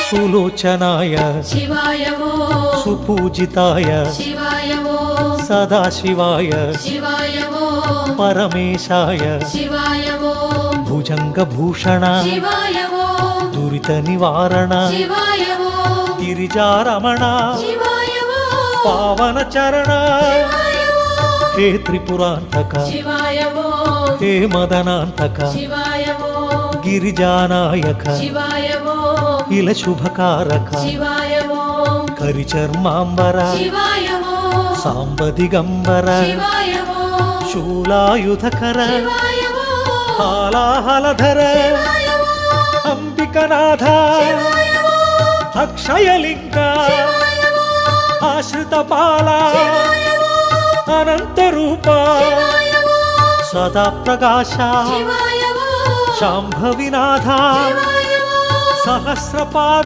सुलोचनाय शिवाय वो सुपूजिताय शिवाय वो सदाशिवाय शिवाय वो परमेशाय शिवाय वो भुजंगभूषण शिवाय वो दुरित निवारण शिवाय वो गिरिजारमण शिवाय वो पावन चरण शिवाय वो हे त्रिपुरांतक शिवाय वो हे मदनांतक शिवाय वो गिरिजानायक शिवाय वो इल शुभकारक शिवाय वो करिचर्मांबर शिवाय वो सांब दिगंबर शिवाय वो शूलायुधकर शिवाय वो हालाहलधर शिवाय वो अंबिकनाथ शिवाय वो अक्षयलिंग शिवाय वो आश्रितपाल शिवाय वो अनंतरूप शिवाय वो सदा प्रकाश शिवाय वो शांभविनाथ शिवाय वो सहस्रपाद